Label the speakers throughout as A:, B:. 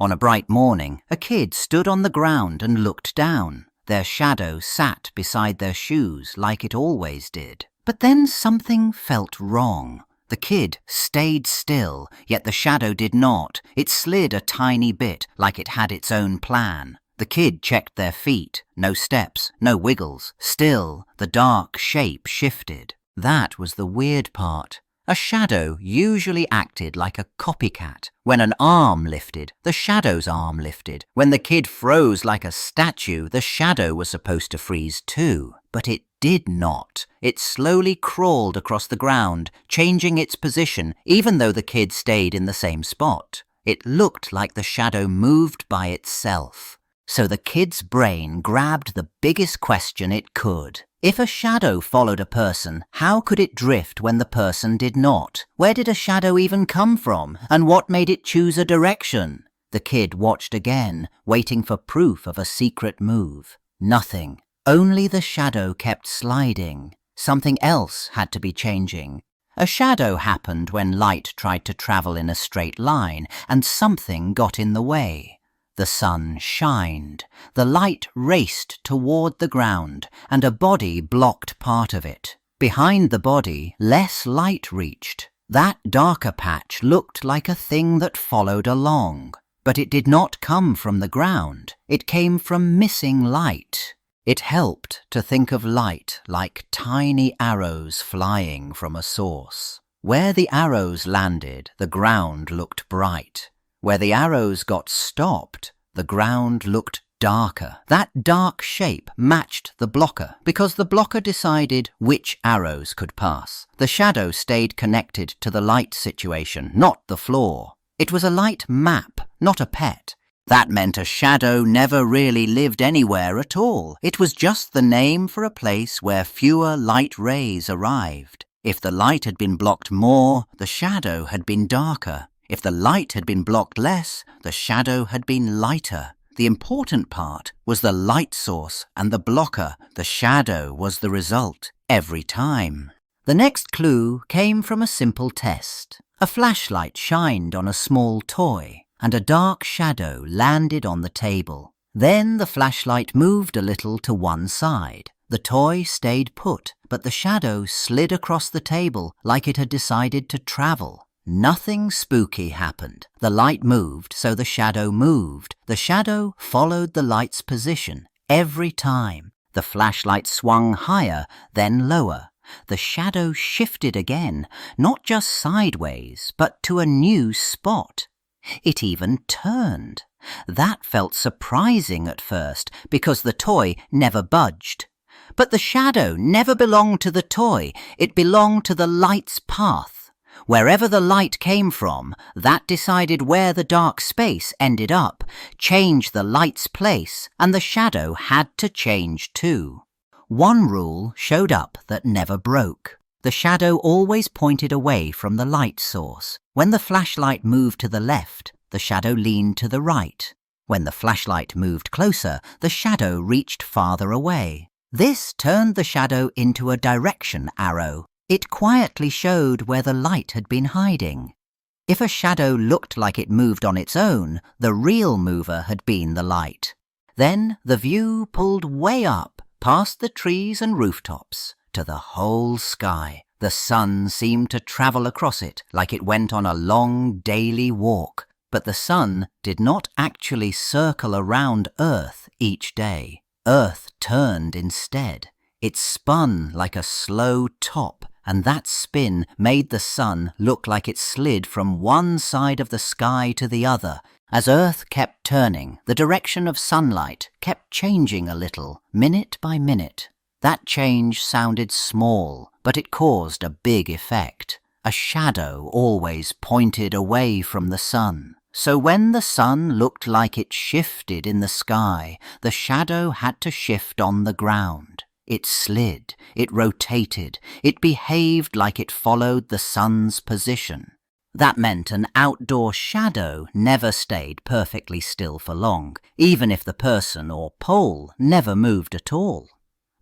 A: On a bright morning, a kid stood on the ground and looked down. Their shadow sat beside their shoes like it always did. But then something felt wrong. The kid stayed still, yet the shadow did not. It slid a tiny bit, like it had its own plan. The kid checked their feet. No steps, no wiggles. Still, the dark shape shifted. That was the weird part. A shadow usually acted like a copycat. When an arm lifted, the shadow's arm lifted. When the kid froze like a statue, the shadow was supposed to freeze too. But it did not. It slowly crawled across the ground, changing its position, even though the kid stayed in the same spot. It looked like the shadow moved by itself. So the kid's brain grabbed the biggest question it could. If a shadow followed a person, how could it drift when the person did not? Where did a shadow even come from? And what made it choose a direction? The kid watched again, waiting for proof of a secret move. Nothing. Only the shadow kept sliding. Something else had to be changing. A shadow happened when light tried to travel in a straight line, and something got in the way. The sun shined. The light raced toward the ground, and a body blocked part of it. Behind the body, less light reached. That darker patch looked like a thing that followed along. But it did not come from the ground. It came from missing light. It helped to think of light like tiny arrows flying from a source. Where the arrows landed, the ground looked bright. Where the arrows got stopped, the ground looked darker. That dark shape matched the blocker because the blocker decided which arrows could pass. The shadow stayed connected to the light situation, not the floor. It was a light map, not a pet. That meant a shadow never really lived anywhere at all. It was just the name for a place where fewer light rays arrived. If the light had been blocked more, the shadow had been darker. If the light had been blocked less, the shadow had been lighter. The important part was the light source and the blocker. The shadow was the result, every time. The next clue came from a simple test. A flashlight shined on a small toy, and a dark shadow landed on the table. Then the flashlight moved a little to one side. The toy stayed put, but the shadow slid across the table like it had decided to travel. Nothing spooky happened. The light moved, so the shadow moved. The shadow followed the light's position every time. The flashlight swung higher, then lower. The shadow shifted again, not just sideways, but to a new spot. It even turned. That felt surprising at first, because the toy never budged. But the shadow never belonged to the toy. It belonged to the light's path. Wherever the light came from, that decided where the dark space ended up, changed the light's place, and the shadow had to change too. One rule showed up that never broke. The shadow always pointed away from the light source. When the flashlight moved to the left, the shadow leaned to the right. When the flashlight moved closer, the shadow reached farther away. This turned the shadow into a direction arrow. It quietly showed where the light had been hiding. If a shadow looked like it moved on its own, the real mover had been the light. Then the view pulled way up, past the trees and rooftops, to the whole sky. The sun seemed to travel across it like it went on a long daily walk. But the sun did not actually circle around Earth each day. Earth turned instead. It spun like a slow top, and that spin made the sun look like it slid from one side of the sky to the other. As Earth kept turning, the direction of sunlight kept changing a little, minute by minute. That change sounded small, but it caused a big effect. A shadow always pointed away from the sun. So when the sun looked like it shifted in the sky, the shadow had to shift on the ground. It slid, it rotated, it behaved like it followed the sun's position. That meant an outdoor shadow never stayed perfectly still for long, even if the person or pole never moved at all.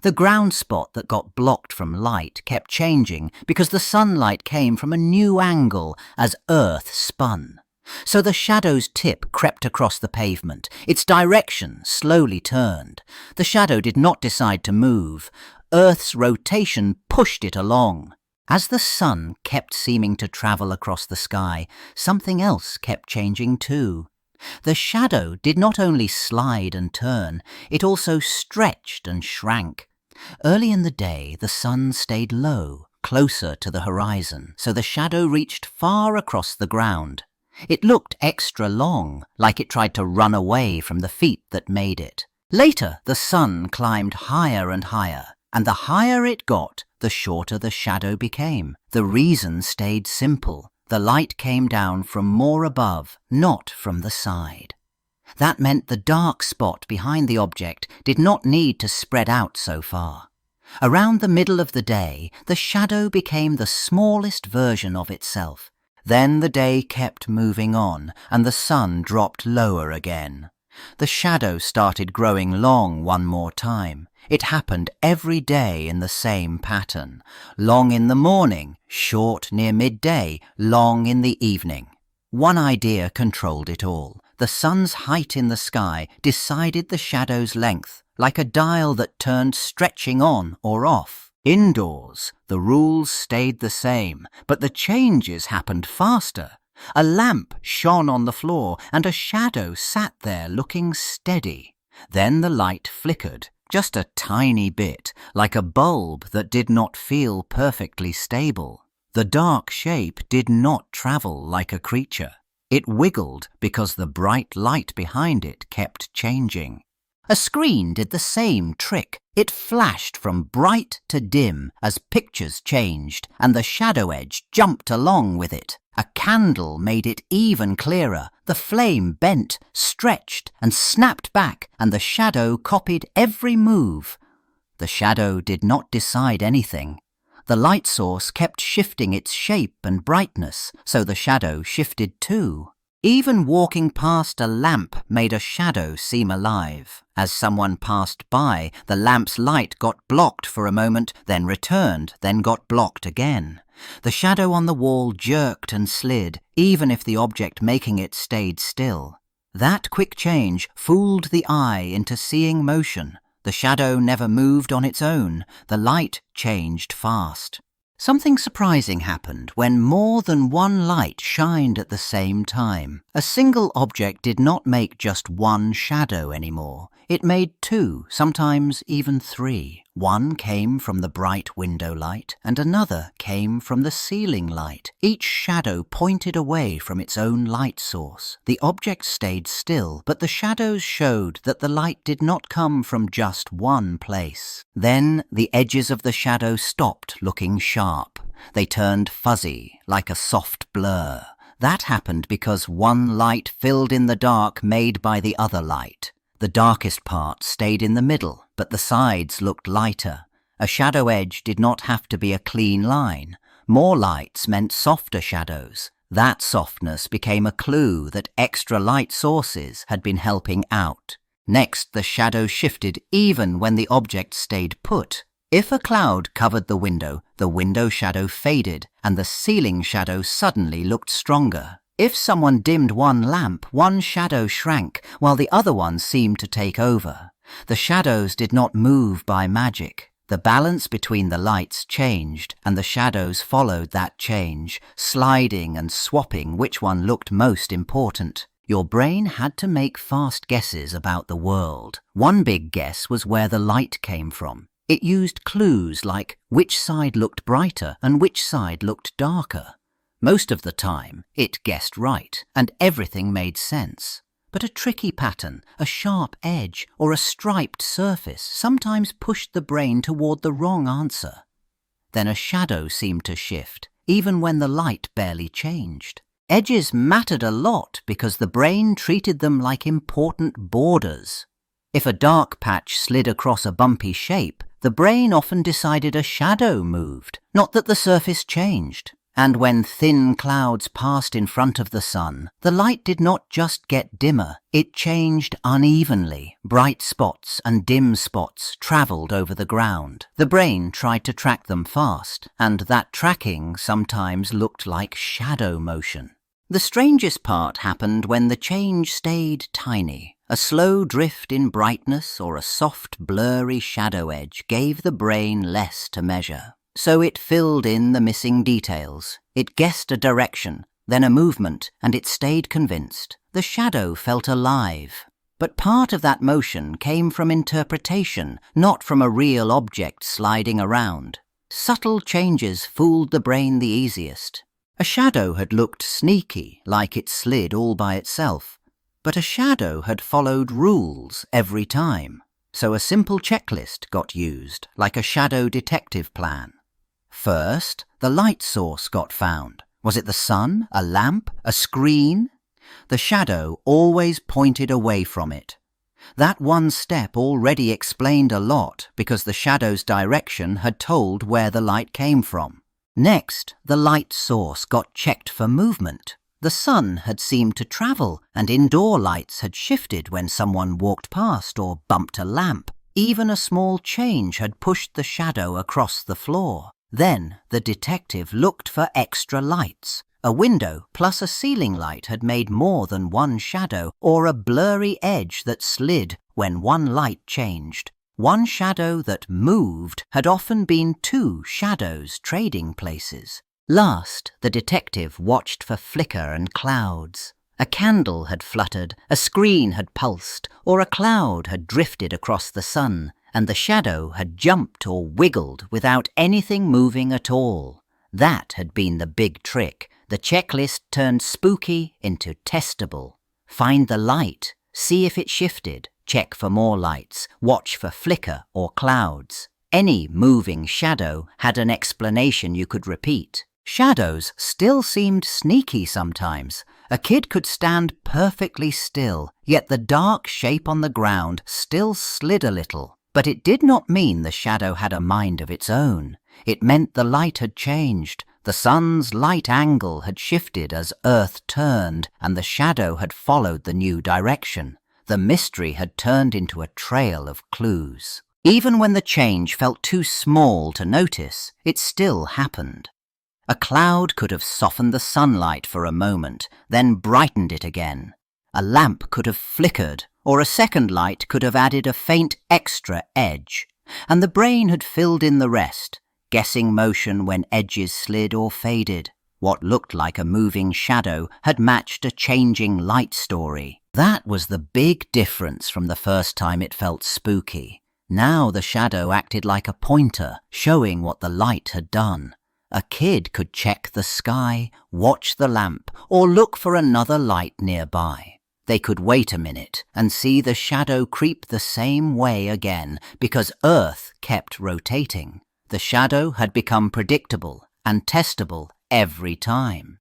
A: The ground spot that got blocked from light kept changing because the sunlight came from a new angle as Earth spun. So the shadow's tip crept across the pavement. Its direction slowly turned. The shadow did not decide to move. Earth's rotation pushed it along. As the sun kept seeming to travel across the sky, something else kept changing too. The shadow did not only slide and turn, it also stretched and shrank. Early in the day, the sun stayed low, closer to the horizon, so the shadow reached far across the ground. It looked extra long, like it tried to run away from the feet that made it. Later, the sun climbed higher and higher, and the higher it got, the shorter the shadow became. The reason stayed simple. The light came down from more above, not from the side. That meant the dark spot behind the object did not need to spread out so far. Around the middle of the day, the shadow became the smallest version of itself. Then the day kept moving on, and the sun dropped lower again. The shadow started growing long one more time. It happened every day in the same pattern. Long in the morning, short near midday, long in the evening. One idea controlled it all. The sun's height in the sky decided the shadow's length, like a dial that turned stretching on or off. Indoors, the rules stayed the same, but the changes happened faster. A lamp shone on the floor, and a shadow sat there looking steady. Then the light flickered, just a tiny bit, like a bulb that did not feel perfectly stable. The dark shape did not travel like a creature. It wiggled because the bright light behind it kept changing. A screen did the same trick. It flashed from bright to dim as pictures changed, and the shadow edge jumped along with it. A candle made it even clearer. The flame bent, stretched, and snapped back, and the shadow copied every move. The shadow did not decide anything. The light source kept shifting its shape and brightness, so the shadow shifted too. Even walking past a lamp made a shadow seem alive. As someone passed by, the lamp's light got blocked for a moment, then returned, then got blocked again. The shadow on the wall jerked and slid, even if the object making it stayed still. That quick change fooled the eye into seeing motion. The shadow never moved on its own. The light changed fast. Something surprising happened when more than one light shined at the same time. A single object did not make just one shadow anymore. It made two, sometimes even three. One came from the bright window light, and another came from the ceiling light. Each shadow pointed away from its own light source. The object stayed still, but the shadows showed that the light did not come from just one place. Then the edges of the shadow stopped looking sharp. They turned fuzzy, like a soft blur. That happened because one light filled in the dark made by the other light. The darkest part stayed in the middle, but the sides looked lighter. A shadow edge did not have to be a clean line. More lights meant softer shadows. That softness became a clue that extra light sources had been helping out. Next, the shadow shifted even when the object stayed put. If a cloud covered the window shadow faded, and the ceiling shadow suddenly looked stronger. If someone dimmed one lamp, one shadow shrank, while the other one seemed to take over. The shadows did not move by magic. The balance between the lights changed, and the shadows followed that change, sliding and swapping which one looked most important. Your brain had to make fast guesses about the world. One big guess was where the light came from. It used clues like which side looked brighter and which side looked darker. Most of the time, it guessed right, and everything made sense. But a tricky pattern, a sharp edge, or a striped surface sometimes pushed the brain toward the wrong answer. Then a shadow seemed to shift, even when the light barely changed. Edges mattered a lot because the brain treated them like important borders. If a dark patch slid across a bumpy shape, the brain often decided a shadow moved, not that the surface changed. And when thin clouds passed in front of the sun, the light did not just get dimmer, it changed unevenly. Bright spots and dim spots traveled over the ground. The brain tried to track them fast, and that tracking sometimes looked like shadow motion. The strangest part happened when the change stayed tiny. A slow drift in brightness or a soft, blurry shadow edge gave the brain less to measure. So it filled in the missing details. It guessed a direction, then a movement, and it stayed convinced. The shadow felt alive. But part of that motion came from interpretation, not from a real object sliding around. Subtle changes fooled the brain the easiest. A shadow had looked sneaky, like it slid all by itself. But a shadow had followed rules every time. So a simple checklist got used, like a shadow detective plan. First, the light source got found. Was it the sun, a lamp, a screen? The shadow always pointed away from it. That one step already explained a lot because the shadow's direction had told where the light came from. Next, the light source got checked for movement. The sun had seemed to travel, and indoor lights had shifted when someone walked past or bumped a lamp. Even a small change had pushed the shadow across the floor. Then the detective looked for extra lights. A window plus a ceiling light had made more than one shadow, or a blurry edge that slid when one light changed. One shadow that moved had often been two shadows trading places. Last, the detective watched for flicker and clouds. A candle had fluttered, a screen had pulsed, or a cloud had drifted across the sun, and the shadow had jumped or wiggled without anything moving at all. That had been the big trick. The checklist turned spooky into testable. Find the light, see if it shifted, check for more lights, watch for flicker or clouds. Any moving shadow had an explanation you could repeat. Shadows still seemed sneaky sometimes. A kid could stand perfectly still, yet the dark shape on the ground still slid a little. But it did not mean the shadow had a mind of its own. It meant the light had changed. The sun's light angle had shifted as Earth turned, and the shadow had followed the new direction. The mystery had turned into a trail of clues. Even when the change felt too small to notice, it still happened. A cloud could have softened the sunlight for a moment, then brightened it again. A lamp could have flickered, or a second light could have added a faint extra edge. And the brain had filled in the rest, guessing motion when edges slid or faded. What looked like a moving shadow had matched a changing light story. That was the big difference from the first time it felt spooky. Now the shadow acted like a pointer, showing what the light had done. A kid could check the sky, watch the lamp, or look for another light nearby. They could wait a minute and see the shadow creep the same way again because Earth kept rotating. The shadow had become predictable and testable every time.